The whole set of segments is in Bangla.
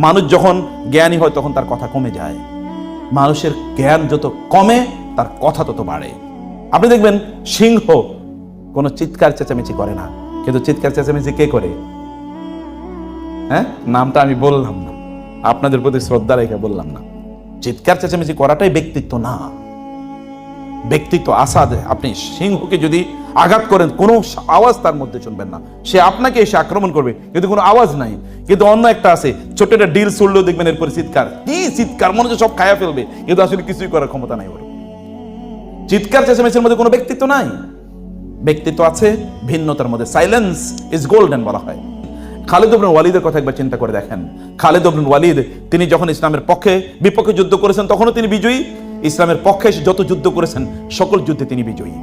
মানুষ যখন জ্ঞানী হয় তখন তার কথা কমে যায়, মানুষের জ্ঞান যত কমে তার কথা তত বাড়ে। আপনি দেখবেন সিংহ কোনো চিৎকার চেঁচামেচি করে না, কিন্তু চিৎকার চেঁচামেচি কে করে? হ্যাঁ, নামটা আমি বললাম না, আপনাদের প্রতি শ্রদ্ধা রেখে বললাম না। চিৎকার চেঁচামেচি করাটাই ব্যক্তিত্ব না। ব্যক্তিত্ব আসাদ, আপনি সিংহকে যদি আঘাত করেন কোনো আওয়াজ তার মধ্যে শুনবেন না, সে আপনাকে এসে আক্রমণ করবে কিন্তু কোনো আওয়াজ নাই। কিন্তু অন্য একটা আছে, ছোট একটা ডিল চললেও দেখবেন এরপরে চিৎকার, কি চিৎকার, মনে হচ্ছে সব খায়া ফেলবে, কিন্তু আসলে কিছুই করার ক্ষমতা নাই ওর। চিৎকার চেঁচামেচির মধ্যে কোনো ব্যক্তিত্ব নাই, ব্যক্তিত্ব আছে ভিন্নতার মধ্যে। সাইলেন্স ইজ গোল্ডেন বলা হয়। খালিদ ইবনে ওয়ালিদের কথা একবার চিন্তা করে দেখেন। খালিদ ইবনে ওয়ালিদ তিনি যখন ইসলামের পক্ষে বিপক্ষে যুদ্ধ করেছেন তখনও তিনি বিজয়ী, ইসলামের পক্ষে যত যুদ্ধ করেছেন সকল যুদ্ধে তিনি বিজয়ী।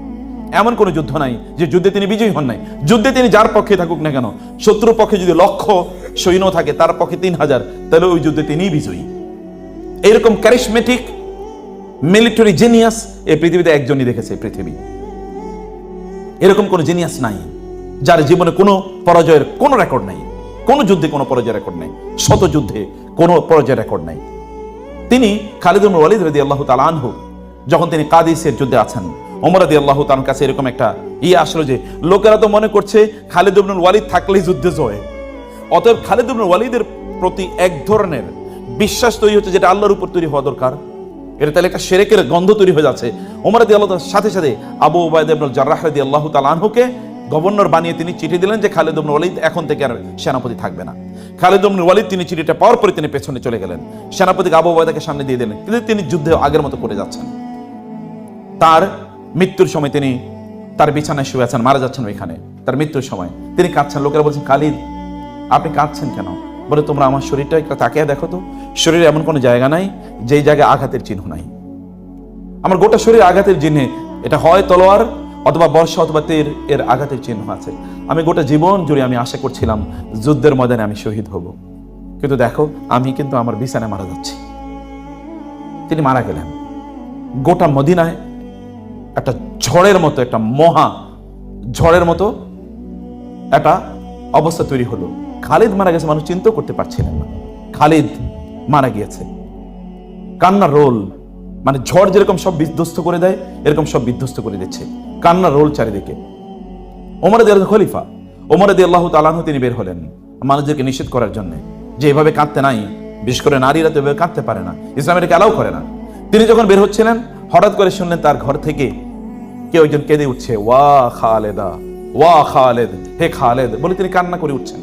এমন কোন যুদ্ধ নাই যে যুদ্ধে তিনি বিজয়ী হন নাই। যুদ্ধে তিনি যার পক্ষে থাকুক না কেন, শত্রুর পক্ষে যদি 1,00,000 সৈন্য থাকে তার পক্ষে 3,000, তাহলে ওই যুদ্ধে তিনিই বিজয়ী। এরকম ক্যারিসমেটিক মিলিটারি জিনিয়াস এই পৃথিবীতে একজনই দেখেছে পৃথিবী। এরকম কোন জিনিয়াস নাই যার জীবনে কোনো পরাজয়ের কোনো রেকর্ড নাই, কোন যুদ্ধে কোনো পরাজয় রেকর্ড নাই, শত যুদ্ধে কোনো পরাজয় রেকর্ড নাই। তিনি খালিদ ইবনে ওয়ালিদ রাদিয়াল্লাহু তাআলা আনহু যখন তিনি কাদিসের যুদ্ধে আছেন, ওমর রাদিয়াল্লাহু তাআলার কাছে এরকম একটা আসলো যে লোকেরা তো মনে করছে খালিদ ইবনে ওয়ালিদ থাকলেই যুদ্ধে জয়, অতএব খালিদ ইবনে ওয়ালিদের প্রতি এক ধরনের বিশ্বাস তৈরি হচ্ছে যেটা আল্লাহর উপর তৈরি হওয়া দরকার। এটা তাহলে একটা শিরকের গন্ধ তৈরি হয়ে যাচ্ছে। ওমর রাদিয়াল্লাহু তাআলার সাথে সাথে আবু উবাইদা ইবনে জাররাহ রাদিয়াল্লাহু তাআলা আনহুকে গভর্নর বানিয়ে তিনি চিঠি দিলেন যে খালিদ ইবনে ওয়ালিদ এখন থেকে আর সেনাপতি থাকবে না। খালিদ ইবনে ওয়ালিদ তিনি চিঠিটা পাওয়ার পরে তিনি পেছনে চলে গেলেন, সেনাপতিকে আবু উবাইদাকে সামনে দিয়ে দিলেন, কিন্তু তিনি যুদ্ধে আগের মতো করে যাচ্ছেন। তার মৃত্যুর সময় তিনি তার বিছানায় শুয়ে আছেন, মারা যাচ্ছেন ওইখানে। তার মৃত্যুর সময় তিনি কাঁদছেন। লোকেরা বলছেন, খালিদ আপনি কাঁদছেন কেন? বলে, তোমরা আমার শরীরটা একটা তাকিয়ে দেখো তো, শরীরে এমন কোনো জায়গা নাই যেই জায়গায় আঘাতের চিহ্ন নাই। আমার গোটা শরীরে আঘাতের চিহ্নে, এটা হয় তলোয়ার অথবা বর্ষা অথবা তীর, এর আঘাতের চিহ্ন আছে। আমি গোটা জীবন জুড়ে আমি আশা করছিলাম যুদ্ধের ময়দানে আমি শহীদ হব, কিন্তু দেখো আমি কিন্তু আমার বিছানায় মারা যাচ্ছি। তিনি মারা গেলেন। গোটা মদিনায় একটা ঝড়ের মতো, একটা মহা ঝড়ের মতো একটা অবস্থা তৈরি হলো। খালিদ মারা গেছে, মানুষ চিন্তা করতে পারছিলেন না খালিদ মারা গিয়েছে। কান্নার রোল, মানে ঝড় যেরকম সব বিধ্বস্ত করে দেয় এরকম সব বিধ্বস্ত করে দিচ্ছে, কান্নার রোল চারিদিকে। ওমর রাদিয়াল্লাহু খলিফা ওমর রাদিয়াল্লাহু তাআলা আনহু তিনি বের হলেন মানুষদেরকে নিষেধ করার জন্য যে এভাবে কাঁদতে নাই, বিশেষ করে নারীরা তো এভাবে কাঁদতে পারে না, ইসলাম এটাকে অ্যালাউ করে না। তিনি যখন বের হচ্ছিলেন হঠাৎ করে শুনলেন তার ঘর থেকে কেউ একজন কেঁদে উঠছে, ওয়া খালেদা, ওয়া খালেদ, হে খালেদ বলে তিনি কান্না করে উঠছেন।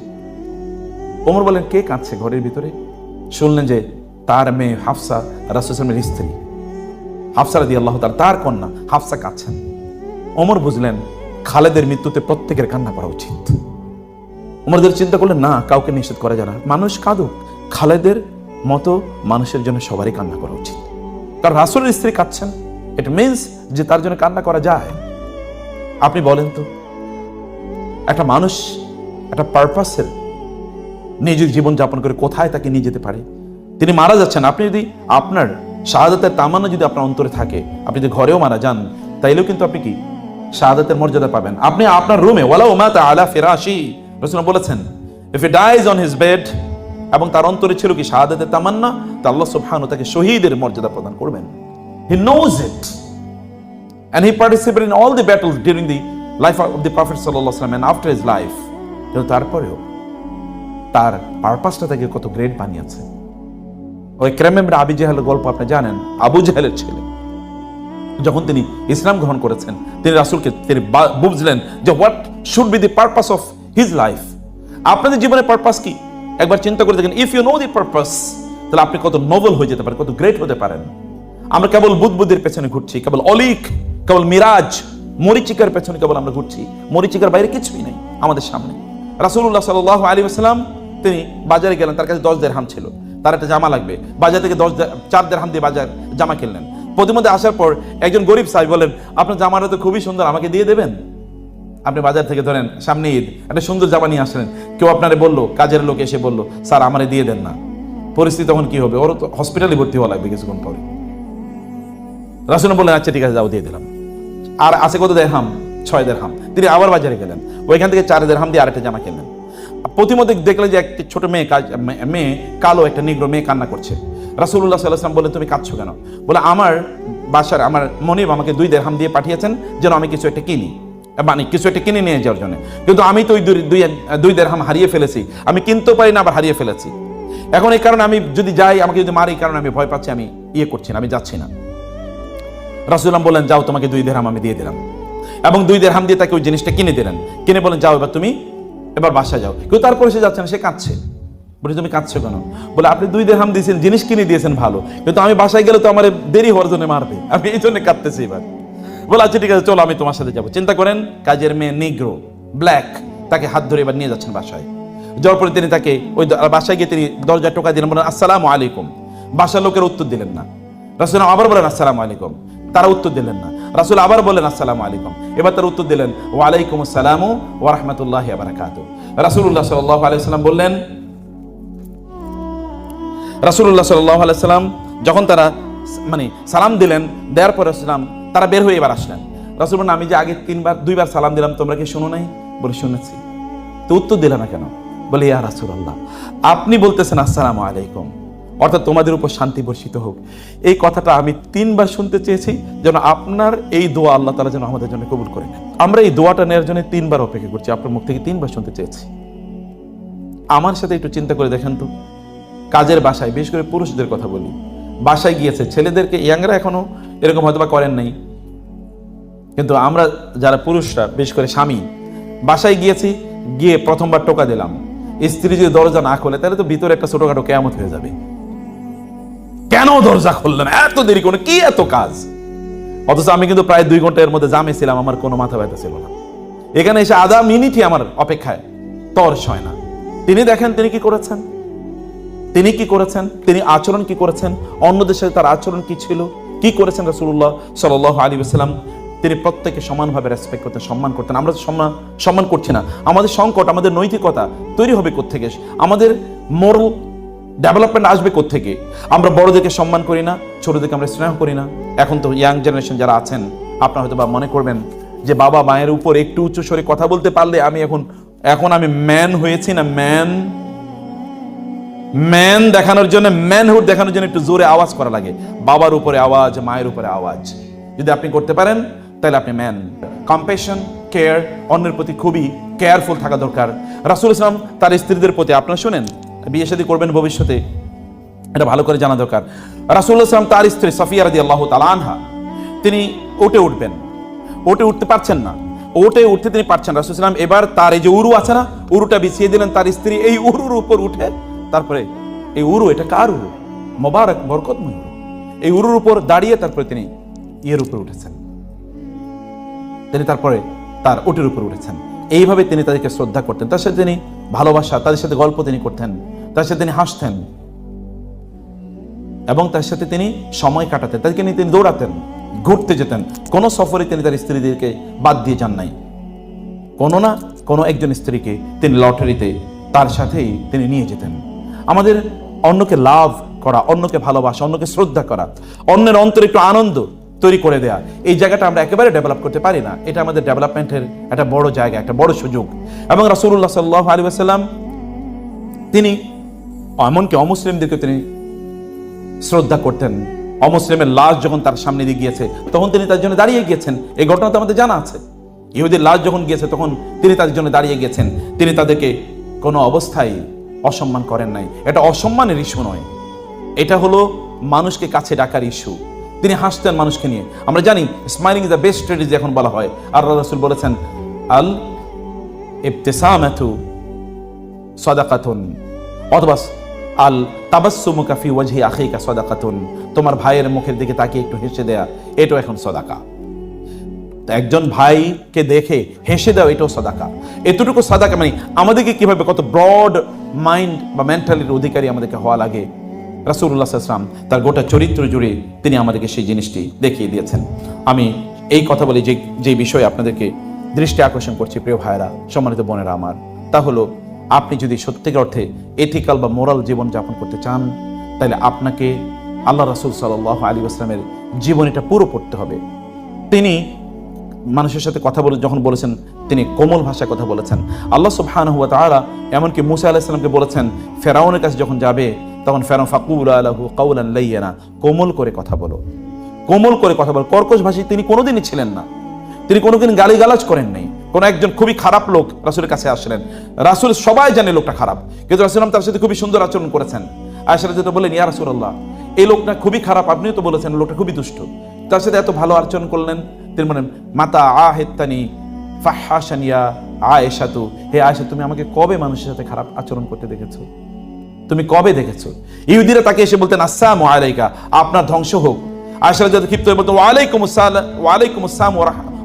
ওমর বলেন, কে কাঁদছে ঘরের ভিতরে? শুনলেন যে তার মেয়ে হাফসা, রাসূল সাল্লাল্লাহু আলাইহি ওয়াসাল্লামের স্ত্রী হাফসা রাদিয়াল্লাহু তাআলা, তার কন্যা হাফসা কাঁদছেন। ওমর বুঝলেন খালেদের মৃত্যুতে প্রত্যেকের কান্না করা উচিত। ওমরদের চিন্তা করলেন, না, কাউকে নিষেধ করা যায় না, মানুষ কাঁদুক, খালেদের মতো মানুষের জন্য সবারই কান্না করা উচিত। কারণ রাসূলের স্ত্রী কাঁদছেন, ইট মিনস যে তার জন্য কান্না করা যায়। আপনি বলেন তো, একটা মানুষ একটা পারপাসের নিজের জীবন যাপন করে কোথায় তাকে নিয়ে যেতে পারে? তিনি মারা যাচ্ছেন, আপনি যদি আপনার শাহাদাতের তামান্না যদি আপনার অন্তরে থাকে, আপনি যদি ঘরেও মারা যান তাইলেও কিন্তু আপনি কি শাহাদাতের মর্যাদা পাবেন। আপনি আপনার রুমে, ওয়ালাউ মাতা আলা ফিরাশি, রাসূল বলেছেন, if he dies on his bed, এবং তার অন্তরে ছিল কি শাহাদাতের তামান্না, তা আল্লাহ সুবহানাহু তাকে শহীদের মর্যাদা প্রদান করবেন। He knows it and he participated in all the battles during the life of the Prophet sallallahu alaihi wasallam and after his life. কিন্তু তারপরেও তার পারপাসটা তাকে কত গ্রেট বানিয়েছে। ওই ইকরামা ইবনে আবি জাহলের গল্প আপনি জানেন, আবু জাহলের ছেলে যখন তিনি ইসলাম গ্রহণ করেছেন, তিনি রাসূলকে তিনি বুঝলেন যে what should be the purpose of his life. আপনাদের জীবনের পারপাস কি একবার চিন্তা করে দেখেন। If you know the purpose, তাহলে আপনি কত নোবেল হয়ে যেতে পারেন, কত গ্রেট হতে পারেন। আমরা কেবল বুদ্ধির পেছনে ঘুরছি, কেবল অলিক, কেবল মিরাজ, মরিচিকার পেছনে কেবল আমরা ঘুরছি, মরিচিকার বাইরে কিছুই নেই আমাদের সামনে। রাসূলুল্লাহ সাল্লাল্লাহু আলাইহি ওয়াসাল্লাম তিনি বাজারে গেলেন, তার কাছে 10 দিরহাম ছিল, তার একটা জামা লাগবে, বাজার থেকে 4 দিরহাম দিয়ে বাজার জামা কিনলেন। প্রতিমধ্যে আসার পর একজন গরিব সাহেব বলেন, আপনার জামাটা তো খুবই সুন্দর, আমাকে দিয়ে দেবেন? আপনি বাজার থেকে ধরেন সামনে ঈদ, একটা সুন্দর জামা নিয়ে আসলেন, কেউ আপনারে বললো, কাজের লোক এসে বললো, স্যার আমারে দিয়ে দেন না। পরিস্থিতি তখন কি হবে? ওর তো হসপিটালে ভর্তি হওয়া লাগবে কিছুক্ষণ পরে। রাসূল বললেন, আচ্ছা ঠিক আছে, যাও, দিয়ে দিলাম। আর আছে কত দিরহাম? 6 দিরহাম। তিনি আবার বাজারে গেলেন, ওইখান থেকে 4 দিরহাম দিয়ে আরেকটা জামা কিনলেন। প্রতিমধ্যে দেখলেন যে একটি ছোট মেয়ে কালো একটা নিগ্রো মেয়ে কান্না করছে। রাসূলুল্লাহ সাল্লাল্লাহু আলাইহি ওয়াসাল্লাম বললেন, তুমি কাঁদছো কেন? বলে, আমার মনিব আমাকে 2 দিরহাম দিয়ে পাঠিয়েছেন যেন আমি কিছু একটা কিনি, মানে কিছু একটা কিনে নিয়ে যাওয়ার জন্য, কিন্তু আমি তো ওই 2 দিরহাম হারিয়ে ফেলেছি, আমি কিনতেও পারি না, আবার হারিয়ে ফেলেছি। এখন এই কারণে আমি যদি যাই, আমাকে যদি মারি, এই কারণে আমি ভয় পাচ্ছি, আমি করছি না, আমি যাচ্ছি না। রাসূলুল্লাহ বললেন, যাও, তোমাকে 2 দিরহাম আমি দিয়ে দিলাম, এবং 2 দিরহাম দিয়ে তাকে ওই জিনিসটা কিনে দিলেন। কিনে বলেন, যাও, এবার বাসায় যাও। কিন্তু তারপরে সে যাচ্ছে না, সে কাঁদছে। বলে, তুমি কাঁদছো কেন? বলে, আপনি 2 দিরহাম দিয়েছেন, জিনিস কিনে দিয়েছেন ভালো, কিন্তু আমি বাসায় গেলে তো আমার দেরি হওয়ার জন্য মারবে, আমি এই জন্য কাঁদতেছি এবার। বলে, আচ্ছা ঠিক আছে, চলো, আমি তোমার সাথে যাবো। চিন্তা করেন, কাজের মেয়ে নিগ্রো, ব্ল্যাক, তাকে হাত ধরে এবার নিয়ে যাচ্ছেন বাসায়। যাওয়ার পরে তিনি তাকে ওই বাসায় গিয়ে তিনি দরজায় টোকা দিলেন, বলেন, আসসালামু আলাইকুম। বাসার লোকের উত্তর দিলেন না। রাসূল আবার বলেন, আসসালামু আলাইকুম। তারা উত্তর দিলেন না। রাসূল আবার বললেন, আসসালামু আলাইকুম। এবার তারা উত্তর দিলেন, ওয়া আলাইকুম আসসালাম ওয়া রাহমাতুল্লাহি ওয়া বারাকাতুহু। রাসূলুল্লাহ সাল্লাল্লাহু আলাইহি ওয়াসাল্লাম বললেন, রাসূলুল্লাহ সাল্লাল্লাহু আলাইহি ওয়াসাল্লাম যখন তারা সালাম দিলেন, দেওয়ার পর তারা বের হয়ে এবার আসলেন। রাসূল বললেন, আমি যে আগে 2বার সালাম দিলাম, তোমরা কি শোনো নাই? বলে, শুনেছি। তো উত্তর দিলে না কেন? বলে, ইয়া রাসূলুল্লাহ, আপনি বলতেছেন আসসালামু আলাইকুম, অর্থাৎ তোমাদের উপর শান্তি বর্ষিত হোক, এই কথাটা আমি 3বার শুনতে চেয়েছি, যেন আপনার এই দোয়া আল্লাহ তাআলা যেন আমাদের জন্য কবুল করে নেন। আমরা এই দোয়াটা নেওয়ার জন্য 3বার অপেক্ষা করছি, আপনার মুখ থেকে 3বার শুনতে চেয়েছি। আমার সাথে একটু চিন্তা করে দেখেন তো, কাজের বাসায়, বিশেষ করে পুরুষদের কথা বলি, বাসায় গিয়েছে, ছেলেদেরকে ইয়াংরা এখনো এরকম হয়তো বা করেন নাই, কিন্তু আমরা যারা পুরুষরা, বিশেষ করে স্বামী, বাসায় গিয়েছি, গিয়ে প্রথমবার টোকা দিলাম, স্ত্রী যদি দরজা না খোলে, তাহলে তো ভিতরে একটা ছোটখাটো কিয়ামত হয়ে যাবে। কেন দরজা খুললেন, এত দেরি করে, কি এত কাজ? অথচ আমি কিন্তু প্রায় 2 ঘন্টা এর মধ্যে জামে ছিলাম, আমার কোনো মাথা ব্যথা ছিল না। এখানে এসে আধা মিনিটই আমার অপেক্ষায় তর্স হয় না। তিনি দেখেন তিনি কি করেছেন, তিনি আচরণ কি করেছেন, অন্যদের সাথে তার আচরণ কি ছিল, কি করেছেন রাসূলুল্লাহ সাল্লাল্লাহু আলাইহি ওয়াসাল্লাম। তিনি প্রত্যেককে সমানভাবে রেসপেক্ট করতেন, সম্মান করতেন। আমরা সম্মান করছি না, আমাদের সংকট, আমাদের নৈতিকতা তৈরি হবে কোত্থেকে? আমাদের মোরাল ডেভেলপমেন্ট আসবে কোত্থেকে? আমরা বড়দেরকে সম্মান করি না, ছোটদেরকে আমরা স্নেহ করি না। এখন তো ইয়াং জেনারেশন যারা আছেন, আপনারা হয়তো বা মনে করবেন যে বাবা মায়ের উপর একটু উচ্চ স্বরে কথা বলতে পারলে আমি এখন আমি ম্যান হয়েছি না, ম্যান দেখানোর জন্য, ম্যানহুড দেখানোর জন্য একটু জোরে আওয়াজ করা লাগে। বাবার উপরে আওয়াজ, মায়ের উপরে আওয়াজ যদি আপনি করতে পারেন, তাহলে আপনি ম্যান। কম্প্যাশন, কেয়ার, অন্যের প্রতি খুবই কেয়ারফুল থাকা দরকার। রাসূল ইসলাম তার স্ত্রীদের প্রতি, আপনারা শুনেন, বিয়ে শাদী করবেন ভবিষ্যতে, এটা ভালো করে জানা দরকার। রাসূল ইসলাম তার স্ত্রী সাফিয়া রাদিয়াল্লাহু তাআলা আনহা, তিনি উঠতে পারছেন না, উঠতে তিনি পারছেন। রাসূল ইসলাম এবার তার এই যে উরু আছে না, উরুটা বিছিয়ে দিলেন, তার স্ত্রী এই উরুর উপর উঠে, তারপরে এই উরু, এটা কার উরু? মোবারক, বরকতময় উরু। এই উরুর উপর দাঁড়িয়ে তারপরে তিনি ইয়ের উপর উঠেছেন, তিনি তারপরে তার ওটের উপর উঠেছেন। এইভাবে তিনি তাদেরকে শ্রদ্ধা করতেন, তার সাথে তিনি ভালোবাসা, তাদের সাথে গল্প তিনি করতেন, তার সাথে তিনি হাসতেন, এবং তার সাথে তিনি সময় কাটাতেন, তাদেরকে নিয়ে তিনি দৌড়াতেন, ঘুরতে যেতেন। কোনো সফরে তিনি তার স্ত্রীদেরকে বাদ দিয়ে যান নাই। কোনো একজন স্ত্রীকে তিনি লটারিতে তার সাথেই তিনি নিয়ে যেতেন। আমাদের অন্যকে লাভ করা, অন্যকে ভালোবাসা, অন্যকে শ্রদ্ধা করা, অন্যের অন্তরে একটু আনন্দ তৈরি করে দেয়া, এই জায়গাটা আমরা একেবারে ডেভেলপ করতে পারি না। এটা আমাদের ডেভেলপমেন্টের একটা বড় জায়গা, একটা বড় সুযোগ। এবং রাসূলুল্লাহ সাল্লাল্লাহু আলাইহি ওয়াসাল্লাম তিনি এমনকি অমুসলিমদেরকে তিনি শ্রদ্ধা করতেন। অমুসলিমের লাশ যখন তার সামনে দিয়ে গিয়েছে, তখন তিনি তার জন্য দাঁড়িয়ে গিয়েছেন। এই ঘটনা তো আমাদের জানা আছে। ইহুদির লাশ যখন গিয়েছে, তখন তিনি তাদের জন্য দাঁড়িয়ে গিয়েছেন। তিনি তাদেরকে কোনো অবস্থায় অসম্মান করেন নাই। এটা অসম্মানের ইস্যু নয়, এটা হলো মানুষকে কাছে ডাকার ইস্যু। তিনি হাসতেন মানুষকে নিয়ে। আমরা জানি smiling is the best strategy এখন বলা হয়। আর রাসূল বলেছেন, আল ইবতিসামাতু সাদাকাতুন, অথবা আল তাবাসসুমুকা ফি ওয়াজহি আখিকা সাদাকাতুন, তোমার ভাইয়ের মুখের দিকে তাকিয়ে একটু হেসে দেয়া, এটাও এখন সাদাকা। একজন ভাইকে দেখে হেসে দেওয়া, এটাও সাদাকা। এতটুকু সাদাকা, মানে আমাদেরকে কিভাবে কত ব্রড মাইন্ড বা মেন্টালিটির অধিকারী আমাদেরকে হওয়া লাগে। রাসূলুল্লাহ সাল্লাল্লাহু আলাইহি ওয়াসাল্লাম তার গোটা চরিত্র জুড়ে তিনি আমাদেরকে সেই জিনিসটি দেখিয়ে দিয়েছেন। আমি এই কথা বলে যে বিষয়ে আপনাদেরকে দৃষ্টি আকর্ষণ করছি, প্রিয় ভাইরা, সম্মানিত বোনেরা আমার, তা হলো আপনি যদি সত্যিকার অর্থে এথিক্যাল বা মোরাল জীবনযাপন করতে চান, তাহলে আপনাকে আল্লাহ রাসূল সাল্লাল্লাহু আলাইহি ওয়াসাল্লামের জীবনীটা পুরো পড়তে হবে। তিনি মানুষের সাথে কথা বলে যখন বলেছেন তিনি কোমল ভাষায় কথা বলেছেন। আল্লাহ সুবহানাহু ওয়া তাআলা এমনকি মুসা আলাইহিস সালামকে বলেছেন ফেরাউনের কাছে যখন যাবে তখন ফেরাউন ফাকুলা লাহু কাওলান লাইয়িনা, কোমল করে কথা বলো, কোমল করে কথা বলো। কর্কশ ভাষী তিনি কোনোদিনই ছিলেন না, তিনি কোনোদিন গালিগালাজ করেন নাই। কোন একজন খুবই খারাপ লোক রাসূলের কাছে আসলেন, রাসূল সবাই জানে লোকটা খারাপ, কিন্তু রাসূল তার সাথে খুবই সুন্দর আচরণ করেছেন। আয়েশা রাদিয়াল্লাহু বলেন, ইয়া রাসূলুল্লাহ, এই লোকটা খুবই খারাপ, আপনিও তো বলেছেন লোকটা খুবই দুষ্ট, তার সাথে এত ভালো আচরণ করলেন। তিনি বলেন, মাতা আহেত্তানি ফাহাশানিয়া আয়েশাতু, হে আয়েশা, তুমি আমাকে কবে মানুষের সাথে খারাপ আচরণ করতে দেখেছো? তুমি কবে দেখেছো? ইহুদিরা তাকে এসে বলতেন, আসসালামু আলাইকা, আপনার ধ্বংস হোক। আয়েশা রাদিয়াল্লাহু ক্ষিপ্ত হয়ে বলতেন, ওয়ালাইকুমুস সালাম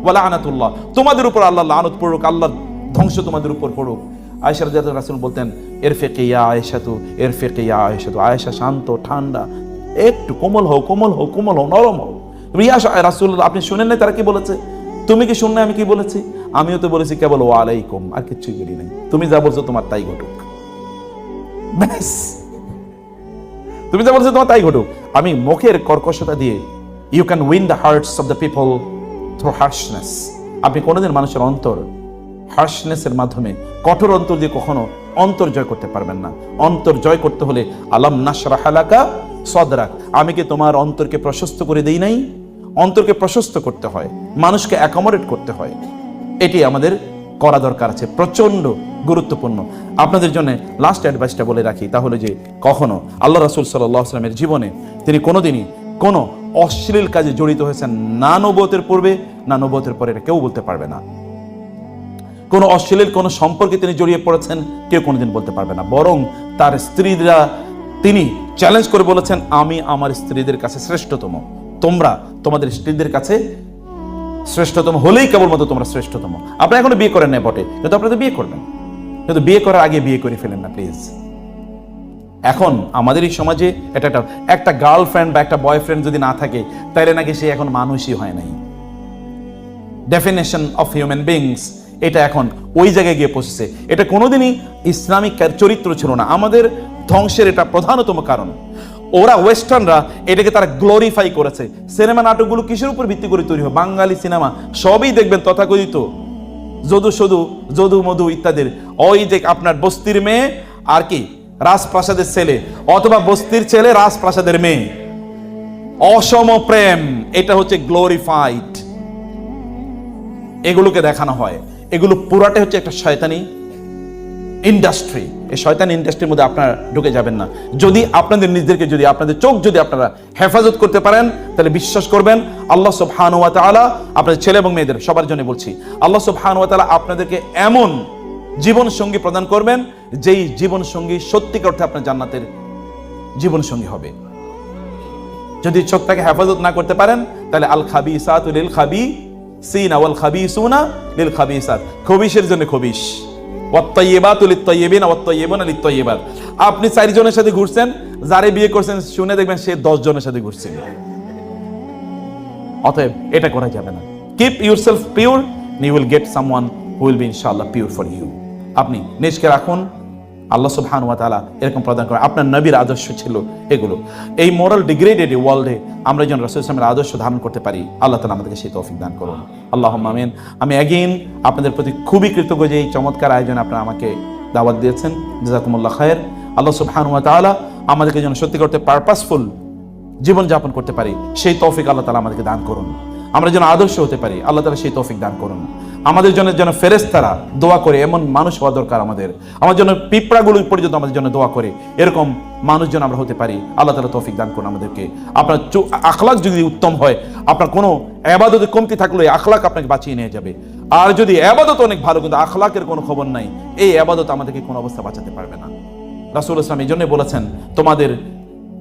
ওয়া লানাতুল্লাহ, তোমাদের উপর আল্লাহর লানত পড়ুক, আল্লাহর ধ্বংস তোমাদের উপর পড়ুক। আয়েশা রাদিয়াল্লাহু রাসূল বলতেন, ইরফিকি ইয়া আয়েশাতু, ইরফিকি ইয়া আয়েশাতু, আয়েশা শান্ত ঠান্ডা, একটু কোমল হও, কোমল হও, কোমল হও, নরম হও। ইয়া রাসূলুল্লাহ, আপনি শুনেন না তারা কি বলেছে? তুমি কি শুনলে আমি কি বলেছি? আমিও তো বলেছি কেবল ওয়া আলাইকুম, আর কিচ্ছুই বলি নাই। তুমি যা বলছো তোমার তাই ঘটুক, ব্যাস, তুমি যা বলছো তোমার তাই ঘটুক। আমি মুখের কর্কশতা দিয়ে, you can win the hearts of the people through harshness. আপনি কোনোদিন মানুষের অন্তর হার্শনেসের মাধ্যমে, কঠোর অন্তর দিয়ে কখনো অন্তর জয় করতে পারবেন না। অন্তর জয় করতে হলে আলাম নাশরাহ লাকা সদরাক, আমি কি তোমার অন্তরকে প্রশস্ত করে দেই নাই? অন্তরকে প্রশস্ত করতে হয়, মানুষকে অ্যাকোমোডেট করতে হয়, এটি আমাদের করা দরকার আছে, প্রচন্ড গুরুত্বপূর্ণ। আপনাদের জন্য লাস্ট অ্যাডভাইসটা বলে রাখি, তাহলে যে কখনো আল্লাহ রাসূল সাল্লাল্লাহু আলাইহি ওয়াসাল্লামের জীবনে তিনি কোনোদিনই কোনো অশ্লীল কাজে জড়িত হয়েছেন না নবুয়তের পূর্বে না নবুয়তের পরে, এটা কেউ বলতে পারবে না। কোনো অশ্লীল কোনো সম্পর্কে তিনি জড়িয়ে পড়েছেন কেউ কোনোদিন বলতে পারবে না। বরং তার স্ত্রীরা তিনি চ্যালেঞ্জ করে বলেছেন, আমি আমার স্ত্রীদের কাছে শ্রেষ্ঠতম, তোমরা তোমাদের স্ত্রীদের কাছে শ্রেষ্ঠতম হলেই কেবলমাত্র তোমরা শ্রেষ্ঠতম। আপনারা এখনো বিয়ে করেন না বটে, কিন্তু আপনারা বিয়ে করবেন, কিন্তু বিয়ে করার আগে বিয়ে করে ফেলেন না প্লিজ। এখন আমাদের এই সমাজে এটা একটা গার্লফ্রেন্ড বা একটা বয়ফ্রেন্ড যদি না থাকে তাহলে নাকি সে এখন মানুষই হয় নাই। ডেফিনেশন অফ হিউম্যান বিংস এটা এখন ওই জায়গায় গিয়ে পৌঁছেছে। এটা কোনোদিনই ইসলামিক চরিত্র ছিল না। আমাদের ধ্বংসের এটা প্রধানতম কারণ। ওরা ওয়েস্টার্নরা এটাকে তারা গ্লোরিফাই করেছে। সিনেমা নাটকগুলো কিসের উপর ভিত্তি করে তৈরি হয়? বাঙালি সিনেমা সবই দেখবেন তথাকথিত যদু মধু ইত্যাদির, ওই যে আপনার বস্তির মেয়ে আর কি রাজপ্রাসাদের ছেলে, অথবা বস্তির ছেলে রাজপ্রাসাদের মেয়ে, অসম প্রেম, এটা হচ্ছে গ্লোরিফাইড, এগুলোকে দেখানো হয়। এগুলো পুরাটাই হচ্ছে একটা শয়তানি ইন্ডাস্ট্রি। এই শয়তানি ইন্ডাস্ট্রির মধ্যে আপনারা ঢুকে যাবেন না। যদি আপনাদের নিজেদেরকে, যদি আপনাদের চোখ যদি আপনারা হেফাজত করতে পারেন, তাহলে বিশ্বাস করবেন আল্লাহ সুবহানাহু ওয়া তাআলা আপনাদের ছেলে এবং মেয়েদের সবার জন্য বলছি, আল্লাহ সুবহানাহু ওয়া তাআলা আপনাদেরকে এমন জীবন সঙ্গী প্রদান করবেন যেই জীবন সঙ্গী সত্যিকার অর্থে আপনার জান্নাতের জীবন সঙ্গী হবে। যদি চোখটাকে হেফাজত না করতে পারেন, তাহলে আল খাবিসাতু লিল খাবিসিনা ওয়াল খাবিসুনা লিল খাবিসাত, খবিশের জন্য খবিশ, ওয়াত-তাইয়্যিবাতু লিত-তাইয়্যিবিনা ওয়াত-তাইয়্যিবুনা লিত-তাইয়্যিবাত। আপনি 4 জনের সাথে ঘুরছেন, যারে বিয়ে করছেন শুনে দেখবেন সে 10 জনের সাথে ঘুরছে। অতএব এটা করা যাবে না। Keep yourself pure, you will get someone who will be ইনশাআল্লাহ পিওর ফর ইউ। আপনি নিজকে রাখুন, আল্লাহ সুবহানাহু ওয়া তাআলা এরকম প্রদান করেন। আপনার নবীর আদর্শ ছিল এগুলো। এই মোরাল ডিগ্রেডেড ওয়ার্ল্ডে আমরা যেন রাসূল সাল্লাল্লাহু আলাইহি ওয়াসাল্লামের আদর্শ ধারণ করতে পারি, আল্লাহ তাআলা আমাদেরকে সেই তৌফিক দান করুন। আল্লাহুম্মা আমিন। আমি এগেইন আপনাদের প্রতি খুবই কৃতজ্ঞ যে এই চমৎকার আয়োজনে আপনারা আমাকে দাওয়াত দিয়েছেন। জাযাকুমুল্লাহ খায়ের। আল্লাহ সুবহানাহু ওয়া তাআলা আমাদেরকে যেন সত্যি করতে পারপাসফুল জীবনযাপন করতে পারি সেই তৌফিক আল্লাহ তাআলা আমাদেরকে দান করুন। আমরা যেন আদর্শ হতে পারি, আল্লাহ তাআলা সেই তৌফিক দান করুন। আমাদের জন্য যেন ফেরেশতারা দোয়া করে, এমন মানুষ হওয়া দরকার আমাদের। আমার জন্য পিঁপড়াগুলো পর্যন্ত আমাদের জন্য দোয়া করে, এরকম মানুষ যেন আমরা হতে পারি। আল্লাহ তাআলা তৌফিক দান করুন আমাদেরকে। আপনার আখলাক যদি উত্তম হয়, আপনার কোনো ইবাদতে কমতি থাকলে আখলাক আপনাকে বাঁচিয়ে নিয়ে যাবে। আর যদি ইবাদত অনেক ভালো কিন্তু আখলাকের কোনো খবর নাই, এই ইবাদত আমাদেরকে কোনো অবস্থা বাঁচাতে পারবে না। রাসূলুল্লাহ সাল্লাল্লাহু আলাইহি ওয়াসাল্লাম এই জন্য বলেছেন, তোমাদের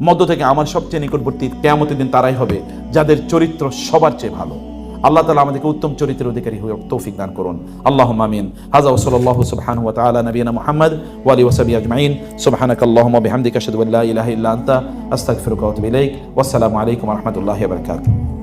মধ্য থেকে আমার সবচেয়ে নিকটবর্তী কিয়ামতের দিন তারাই হবে যাদের চরিত্র সবার চেয়ে ভালো। আল্লাহ তাআলা আমাদেরকে উত্তম চরিত্রের অধিকারী হয়ে তৌফিক দান করুন। আল্লাহুম্মা আমিন। হাযা ওয়া সাল্লাল্লাহু সুবহানাহু ওয়া তাআলা নবিয়ানা মুহাম্মদ ওয়া আলিহি ওয়া সাহবিহি আজমাইন। সুবহানাকাল্লাহুম্মা ওয়া বিহামদিকা আশহাদু আল্লা ইলাহা ইল্লা আনতা আস্তাগফিরুকা ওয়া আতুবু ইলাইক। ওয়াসসালামু আলাইকুম ওয়া রাহমাতুল্লাহি ওয়া বারাকাতুহু।